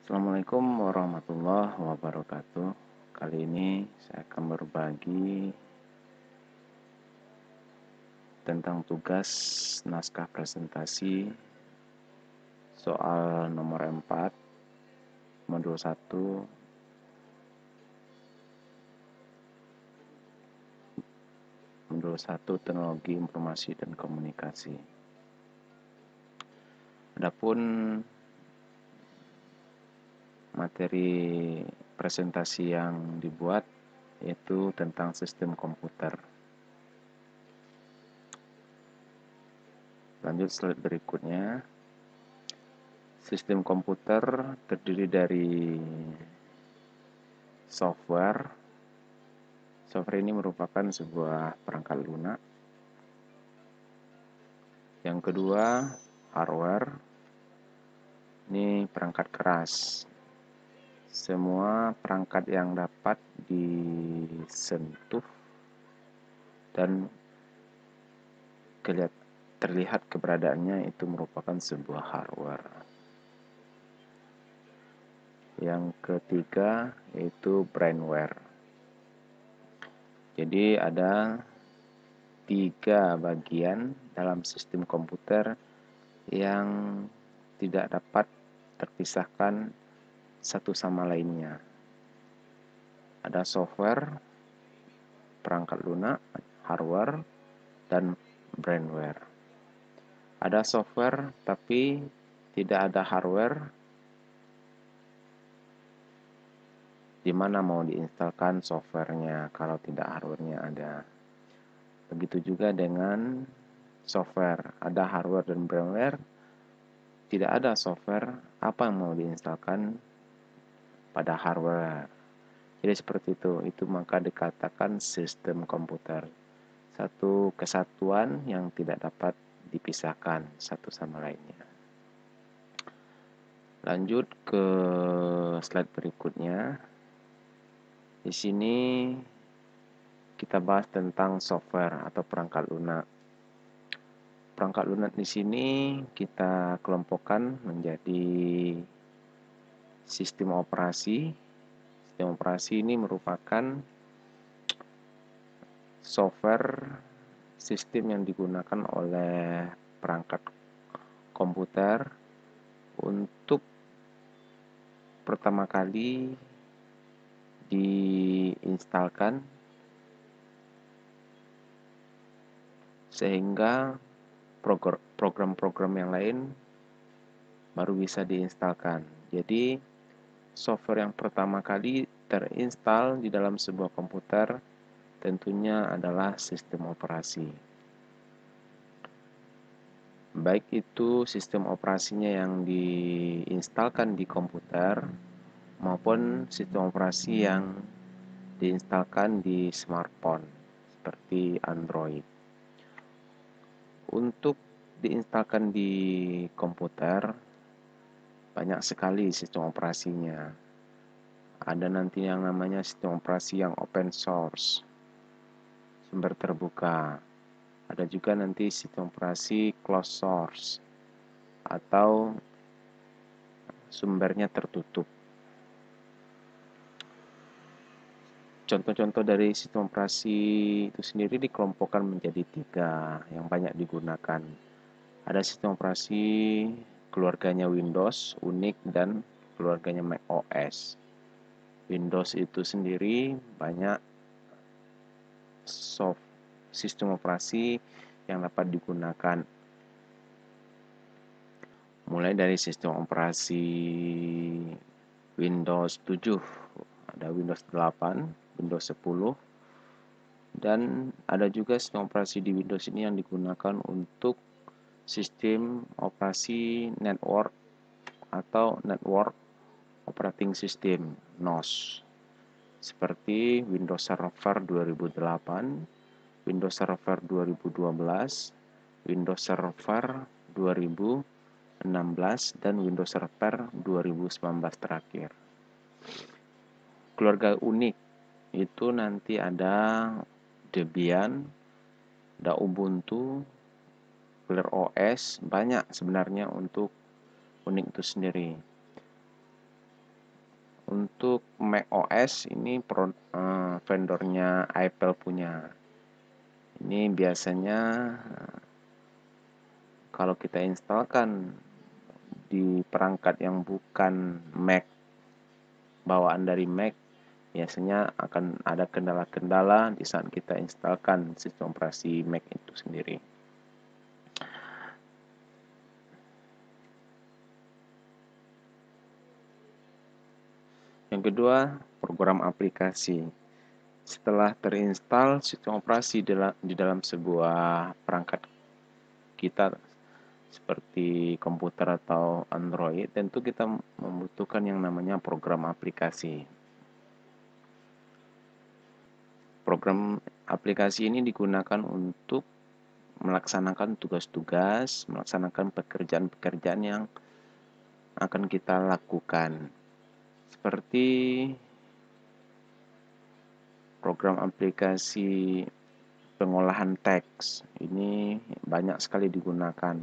Assalamualaikum warahmatullahi wabarakatuh. Kali ini saya akan berbagi tentang tugas naskah presentasi soal nomor 4, modul 1, Teknologi Informasi dan Komunikasi. Adapun materi presentasi yang dibuat yaitu tentang sistem komputer. Lanjut slide berikutnya. Sistem komputer terdiri dari software. Software ini merupakan sebuah perangkat lunak. Yang kedua, hardware. Ini perangkat keras. Semua perangkat yang dapat disentuh dan terlihat keberadaannya itu merupakan sebuah hardware. Yang ketiga yaitu brainware. Jadi ada 3 bagian dalam sistem komputer yang tidak dapat terpisahkan satu sama lainnya. Ada software, perangkat lunak, hardware, dan brainware. Ada software tapi tidak ada hardware. Di mana mau diinstalkan softwarenya kalau tidak hardwarenya ada. Begitu juga dengan software, ada hardware dan brainware. Tidak ada software, apa yang mau diinstalkan pada hardware. Jadi seperti itu maka dikatakan sistem komputer. Satu kesatuan yang tidak dapat dipisahkan satu sama lainnya. Lanjut ke slide berikutnya. Di sini kita bahas tentang software atau perangkat lunak. Perangkat lunak di sini kita kelompokkan menjadi sistem operasi. Sistem operasi ini merupakan software sistem yang digunakan oleh perangkat komputer untuk pertama kali diinstalkan sehingga program-program yang lain baru bisa diinstalkan. Jadi software yang pertama kali terinstal di dalam sebuah komputer tentunya adalah sistem operasi. Baik itu sistem operasinya yang diinstalkan di komputer maupun sistem operasi yang diinstalkan di smartphone seperti Android. Untuk diinstalkan di komputer banyak sekali sistem operasinya. Ada nanti yang namanya sistem operasi yang open source, sumber terbuka. Ada juga nanti sistem operasi closed source atau sumbernya tertutup. Contoh-contoh dari sistem operasi itu sendiri dikelompokkan menjadi 3 yang banyak digunakan. Ada sistem operasi keluarganya Windows, Unix, dan keluarganya Mac OS. Windows itu sendiri banyak sistem operasi yang dapat digunakan. Mulai dari sistem operasi Windows 7, ada Windows 8, Windows 10, dan ada juga sistem operasi di Windows ini yang digunakan untuk sistem operasi network atau Network Operating System (NOS), seperti Windows Server 2008, Windows Server 2012, Windows Server 2016, dan Windows Server 2019 terakhir. Keluarga Unix itu nanti ada Debian, ada Ubuntu, Clear OS, banyak sebenarnya untuk Unix itu sendiri. untuk macOS ini vendornya Apple punya. Ini biasanya kalau kita instalkan di perangkat yang bukan Mac, bawaan dari Mac, biasanya akan ada kendala-kendala di saat kita instalkan sistem operasi Mac itu sendiri. Yang kedua, program aplikasi. Setelah terinstall sistem operasi di dalam sebuah perangkat kita seperti komputer atau Android, tentu kita membutuhkan yang namanya program aplikasi. Program aplikasi ini digunakan untuk melaksanakan tugas-tugas, melaksanakan pekerjaan-pekerjaan yang akan kita lakukan. Seperti program aplikasi pengolahan teks, ini banyak sekali digunakan,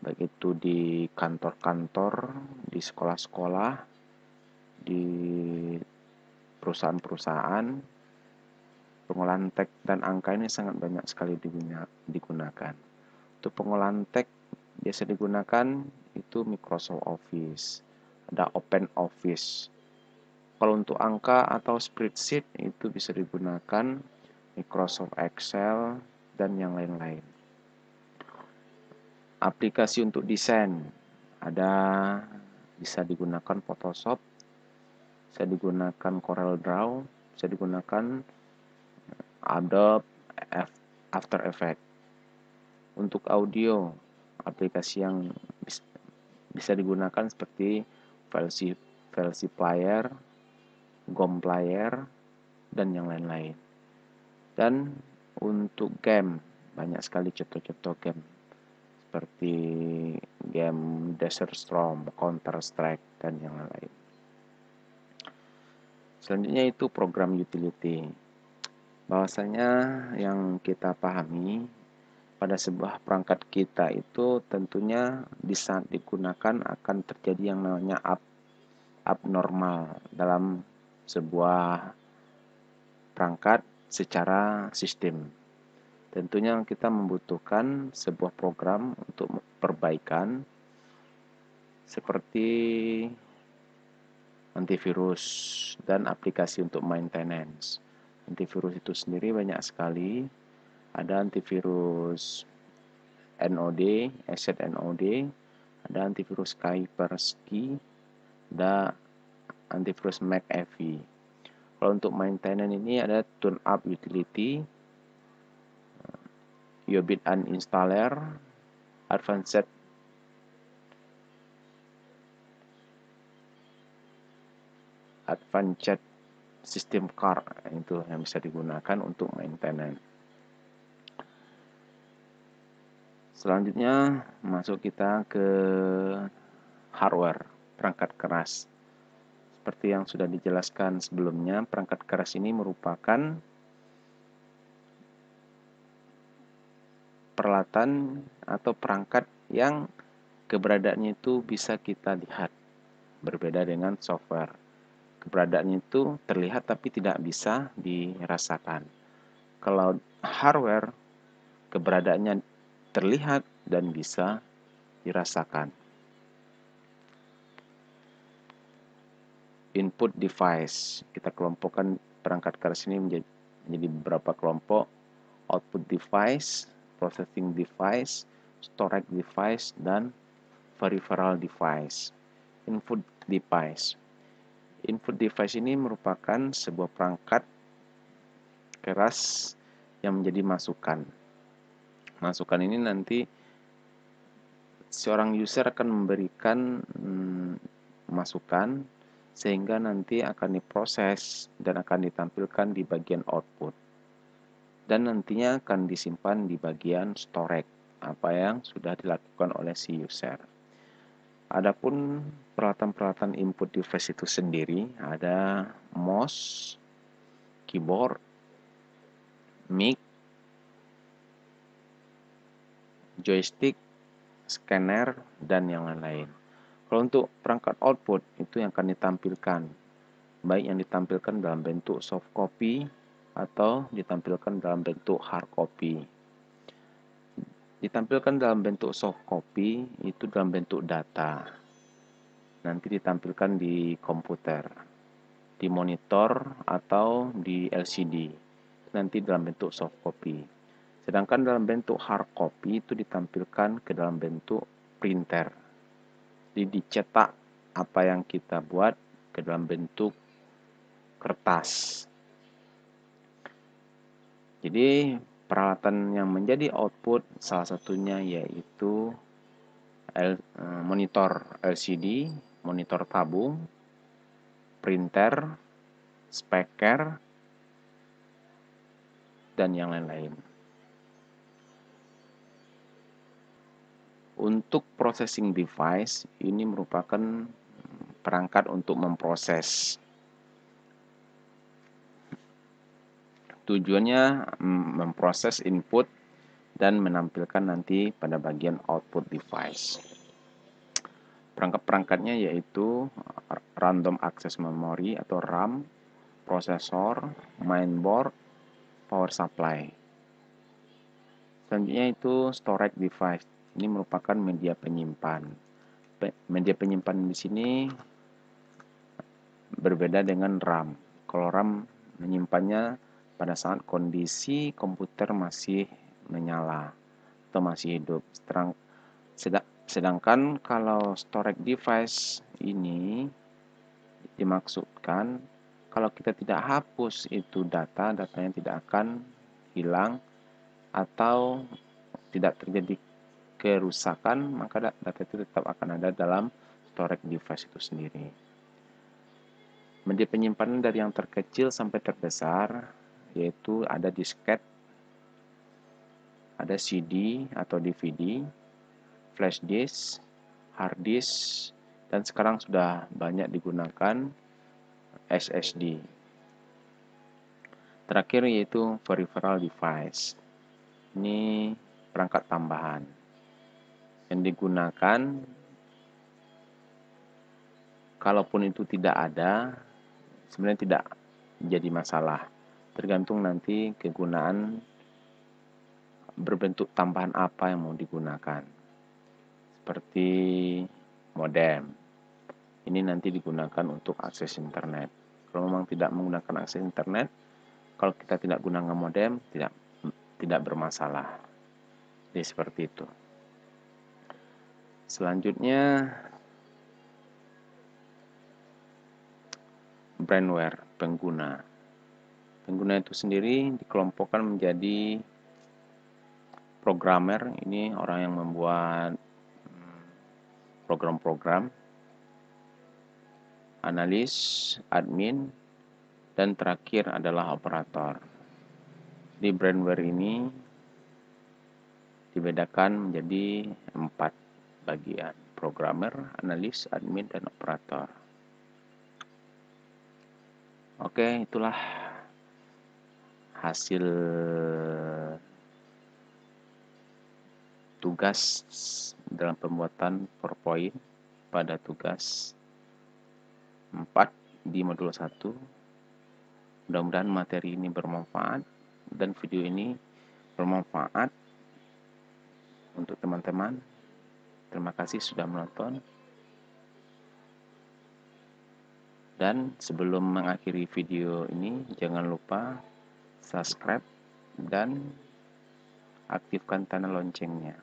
baik itu di kantor-kantor, di sekolah-sekolah, di perusahaan-perusahaan. Pengolahan teks dan angka ini sangat banyak sekali digunakan. Untuk pengolahan teks biasa digunakan itu Microsoft Office, ada Open Office. Kalau untuk angka atau spreadsheet itu bisa digunakan Microsoft Excel dan yang lain-lain. Aplikasi untuk desain ada, bisa digunakan Photoshop, bisa digunakan Corel Draw, bisa digunakan Adobe After Effects. Untuk audio, aplikasi yang bisa digunakan seperti VLC Player, GOM Player, dan yang lain-lain. Dan untuk game, banyak sekali contoh-contoh game seperti game Desert Storm, Counter Strike, dan yang lain. Selanjutnya itu program utility. Bahwasanya yang kita pahami pada sebuah perangkat kita itu tentunya di saat digunakan akan terjadi yang namanya abnormal dalam sebuah perangkat secara sistem. Tentunya kita membutuhkan sebuah program untuk perbaikan seperti antivirus dan aplikasi untuk maintenance. Antivirus itu sendiri banyak sekali. Ada antivirus NOD, Asset NOD, ada antivirus Kaspersky, ada antivirus McAfee. Kalau untuk maintenance ini ada TuneUp Utility, Yobit Uninstaller, Advanced System Car, itu yang bisa digunakan untuk maintenance. Selanjutnya masuk kita ke hardware, perangkat keras. Seperti yang sudah dijelaskan sebelumnya, perangkat keras ini merupakan peralatan atau perangkat yang keberadaannya itu bisa kita lihat. Berbeda dengan software. Keberadaannya itu terlihat tapi tidak bisa dirasakan. Kalau hardware, keberadaannya terlihat dan bisa dirasakan. Input device, kita kelompokkan perangkat keras ini menjadi beberapa kelompok. Output device, processing device, storage device, dan peripheral device. Input device. Input device ini merupakan sebuah perangkat keras yang menjadi masukan. Masukan ini nanti seorang user akan memberikan masukan sehingga nanti akan diproses dan akan ditampilkan di bagian output. Dan nantinya akan disimpan di bagian storage, apa yang sudah dilakukan oleh si user. Adapun peralatan-peralatan input device itu sendiri ada mouse, keyboard, mic, joystick, scanner, dan yang lain-lain. Kalau untuk perangkat output itu yang akan ditampilkan baik yang ditampilkan dalam bentuk soft copy atau ditampilkan dalam bentuk hard copy. Ditampilkan dalam bentuk soft copy itu dalam bentuk data. Nanti ditampilkan di komputer, di monitor atau di LCD. Nanti dalam bentuk soft copy. Sedangkan dalam bentuk hard copy itu ditampilkan ke dalam bentuk printer. Jadi dicetak apa yang kita buat ke dalam bentuk kertas. Jadi peralatan yang menjadi output salah satunya yaitu monitor LCD, monitor tabung, printer, speaker, dan yang lain-lain. Untuk processing device, ini merupakan perangkat untuk memproses. Tujuannya memproses input dan menampilkan nanti pada bagian output device. Perangkat-perangkatnya yaitu Random Access Memory atau RAM, prosesor, mainboard, power supply. Selanjutnya itu storage device. Ini merupakan media penyimpan. Media penyimpan di sini berbeda dengan RAM. Kalau RAM menyimpannya pada saat kondisi komputer masih menyala atau masih hidup. Sedangkan kalau storage device ini dimaksudkan kalau kita tidak hapus itu datanya tidak akan hilang atau tidak terjadi kerusakan, maka data itu tetap akan ada dalam storage device itu sendiri. Media penyimpanan dari yang terkecil sampai terbesar yaitu ada disket, ada CD atau DVD, flash disk, hard disk, dan sekarang sudah banyak digunakan SSD. Terakhir yaitu peripheral device. Ini perangkat tambahan yang digunakan kalaupun itu tidak ada, sebenarnya tidak jadi masalah. Tergantung nanti kegunaan berbentuk tambahan apa yang mau digunakan. Seperti modem. Ini nanti digunakan untuk akses internet. Kalau memang tidak menggunakan akses internet, kalau kita tidak gunakan modem, tidak bermasalah. Jadi seperti itu. Selanjutnya brandware pengguna. Pengguna itu sendiri dikelompokkan menjadi programmer, ini orang yang membuat program-program, analis, admin, dan terakhir adalah operator. Di brandware ini dibedakan menjadi 4 bagian: programmer, analis, admin, dan operator. Oke, itulah hasil tugas dalam pembuatan PowerPoint pada tugas 4 di modul 1. Mudah-mudahan materi ini bermanfaat dan video ini bermanfaat untuk teman-teman. Terima kasih sudah menonton. Dan sebelum mengakhiri video ini, jangan lupa subscribe dan aktifkan tanda loncengnya,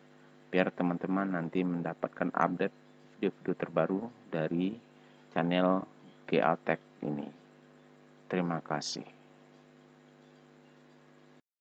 biar teman-teman nanti mendapatkan update video-video terbaru dari channel GA Tech ini. Terima kasih.